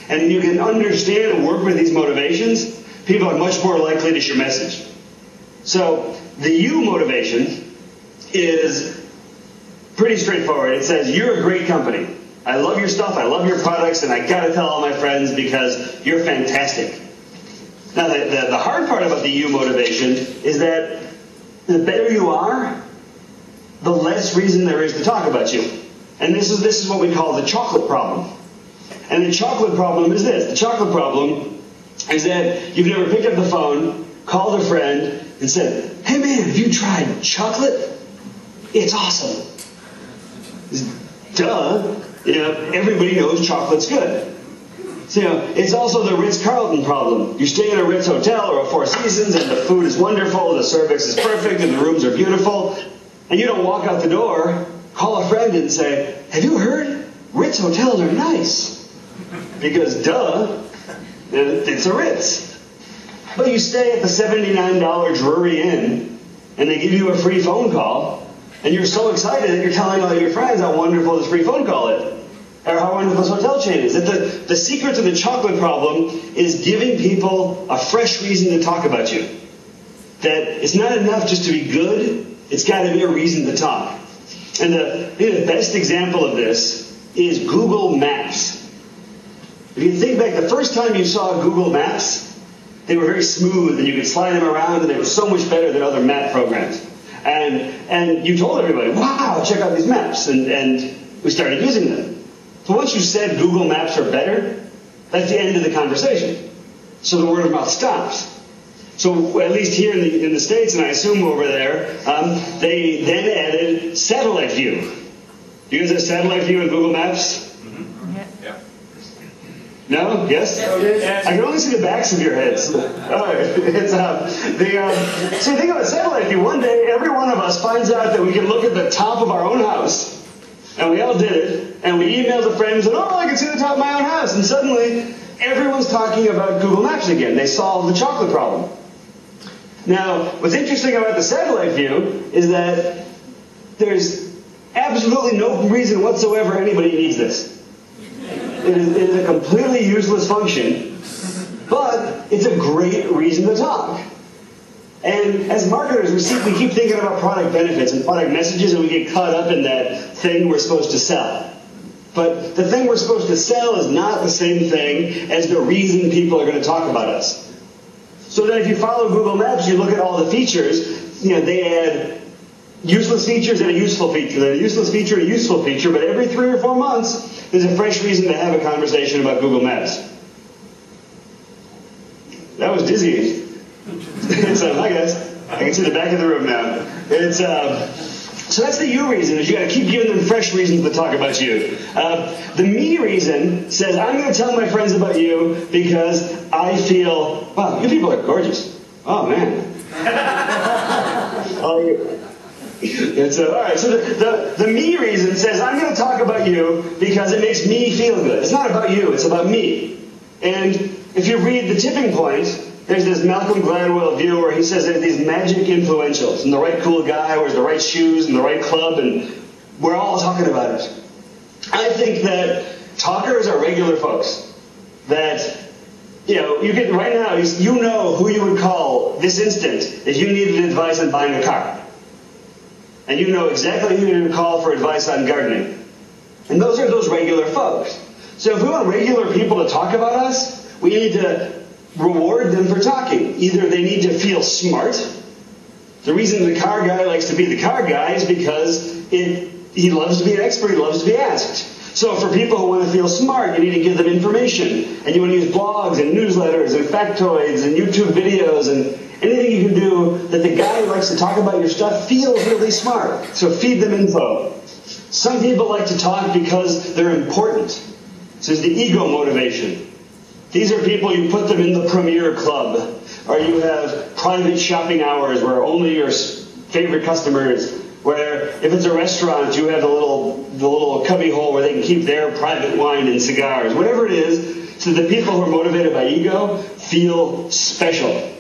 and you can understand and work with these motivations, people are much more likely to share message. So the you motivation is pretty straightforward. It says, you're a great company. I love your stuff, I love your products, and I gotta tell all my friends because you're fantastic. Now, the hard part about the you motivation is that the better you are, the less reason there is to talk about you. And this is what we call the chocolate problem. And the chocolate problem is this. The chocolate problem is that you've never picked up the phone, called a friend, and said, hey man, have you tried chocolate? It's awesome. Duh. Everybody knows chocolate's good. So, it's also the Ritz-Carlton problem. You stay in a Ritz hotel or a Four Seasons and the food is wonderful, the service is perfect, and the rooms are beautiful, and you don't walk out the door, call a friend and say, have you heard? Ritz hotels are nice. Because duh, it's a Ritz. But you stay at the $79 Drury Inn and they give you a free phone call, and you're so excited that you're telling all your friends how wonderful this free phone call is. Or how wonderful this hotel chain is. That the secret to the chocolate problem is giving people a fresh reason to talk about you. That it's not enough just to be good, it's got to be a reason to talk. And the best example of this is Google Maps. If you think back, the first time you saw Google Maps, they were very smooth and you could slide them around and they were so much better than other map programs. And you told everybody, wow, check out these maps. And we started using them. So once you said Google Maps are better, that's the end of the conversation. So the word of mouth stops. So at least here in the States, and I assume over there, they then added satellite view. Do you guys have satellite view in Google Maps? Mm-hmm. Yeah. No? Yes? I can only see the backs of your heads. All right. So think about satellite view. One day, every one of us finds out that we can look at the top of our own house. And we all did it, and we emailed the friends, and I can see the top of my own house. And suddenly, everyone's talking about Google Maps again. They solved the chocolate problem. Now, what's interesting about the satellite view is that there's absolutely no reason whatsoever anybody needs this. It is a completely useless function, but it's a great reason to talk. And as marketers, we keep thinking about product benefits and product messages, and we get caught up in that thing we're supposed to sell. But the thing we're supposed to sell is not the same thing as the reason people are going to talk about us. So that if you follow Google Maps, you look at all the features, they add useless features and a useful feature. They add a useless feature and a useful feature, but every 3 or 4 months, there's a fresh reason to have a conversation about Google Maps. That was dizzying. So, hi guys. I can see the back of the room now. So that's the you reason, is you got to keep giving them fresh reasons to talk about you. The me reason says, I'm going to tell my friends about you because I feel, wow, you people are gorgeous. Oh, man. All right, so the me reason says, I'm going to talk about you because it makes me feel good. It's not about you, it's about me. And if you read The Tipping Point, there's this Malcolm Gladwell view where he says there's these magic influentials, and the right cool guy wears the right shoes and the right club, and we're all talking about it. I think that talkers are regular folks. That, you get right now, you know who you would call this instant if you needed advice on buying a car. And you know exactly who you would call for advice on gardening. And those are those regular folks. So if we want regular people to talk about us, we need to reward them for talking. Either they need to feel smart. The reason the car guy likes to be the car guy is because he loves to be an expert, he loves to be asked. So for people who want to feel smart, you need to give them information. And you want to use blogs and newsletters and factoids and YouTube videos and anything you can do that the guy who likes to talk about your stuff feels really smart. So feed them info. Some people like to talk because they're important. So there's the ego motivation. These are people, you put them in the premier club, or you have private shopping hours where only your favorite customers, where if it's a restaurant, you have the little cubby hole where they can keep their private wine and cigars, whatever it is, so the people who are motivated by ego feel special.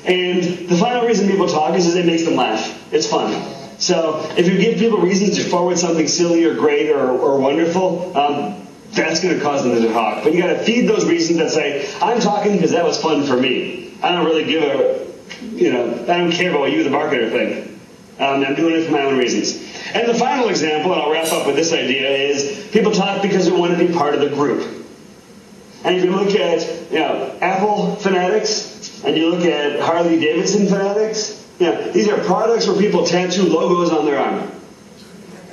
And the final reason people talk is it makes them laugh. It's fun. So if you give people reasons to forward something silly or great or wonderful, that's going to cause them to talk. But you got to feed those reasons that say, I'm talking because that was fun for me. I don't really give a, I don't care about what you, the marketer, think. I'm doing it for my own reasons. And the final example, and I'll wrap up with this idea, is people talk because they want to be part of the group. And if you look at, Apple fanatics, and you look at Harley Davidson fanatics, these are products where people tattoo logos on their arm.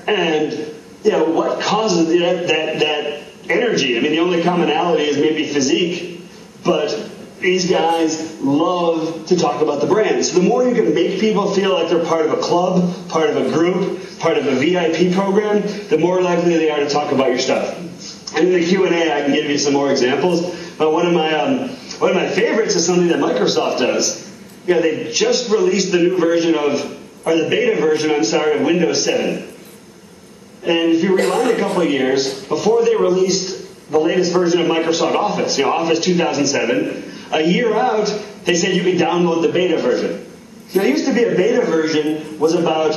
And, what causes that energy? I mean, the only commonality is maybe physique, but these guys love to talk about the brand. So the more you can make people feel like they're part of a club, part of a group, part of a VIP program, the more likely they are to talk about your stuff. And in the Q&A, I can give you some more examples. But one of my favorites is something that Microsoft does. They just released the new version the beta version, of Windows 7. And if you rewind a couple of years, before they released the latest version of Microsoft Office, Office 2007, a year out, they said you could download the beta version. Now, it used to be a beta version was about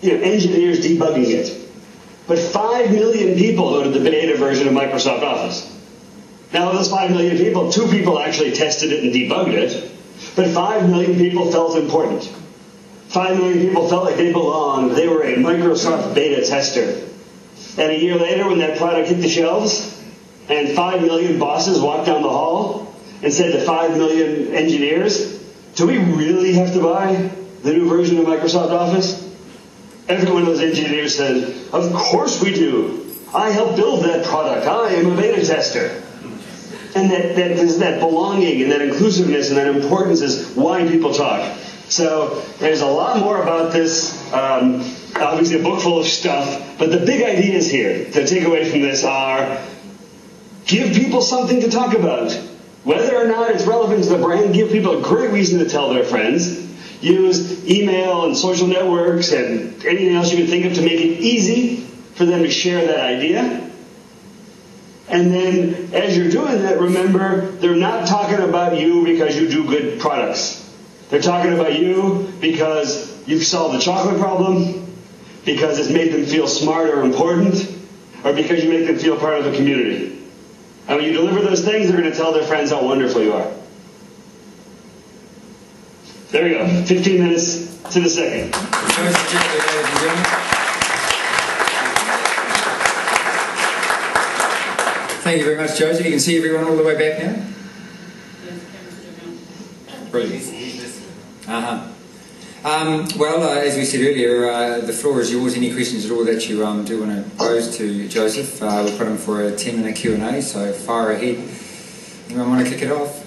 engineers debugging it. But 5 million people loaded the beta version of Microsoft Office. Now, of those 5 million people, 2 people actually tested it and debugged it, but 5 million people felt important. 5 million people felt like they belonged. They were a Microsoft beta tester. And a year later, when that product hit the shelves, and 5 million bosses walked down the hall and said to 5 million engineers, do we really have to buy the new version of Microsoft Office? Every one of those engineers said, of course we do. I helped build that product. I am a beta tester. And that belonging and that inclusiveness and that importance is why people talk. So there's a lot more about this. Obviously a book full of stuff. But the big ideas here to take away from this are give people something to talk about. Whether or not it's relevant to the brand, give people a great reason to tell their friends. Use email and social networks and anything else you can think of to make it easy for them to share that idea. And then, as you're doing that, remember, they're not talking about you because you do good products. They're talking about you because you've solved the chocolate problem, because it's made them feel smart or important, or because you make them feel part of a community. And when you deliver those things, they're going to tell their friends how wonderful you are. There we go. 15 minutes to the second. Thank you very much, Joseph. You can see everyone all the way back now? Brilliant. Well, as we said earlier, the floor is yours. Any questions at all that you do want to pose to Joseph? We'll put him for a 10-minute Q&A, so fire ahead. Anyone want to kick it off?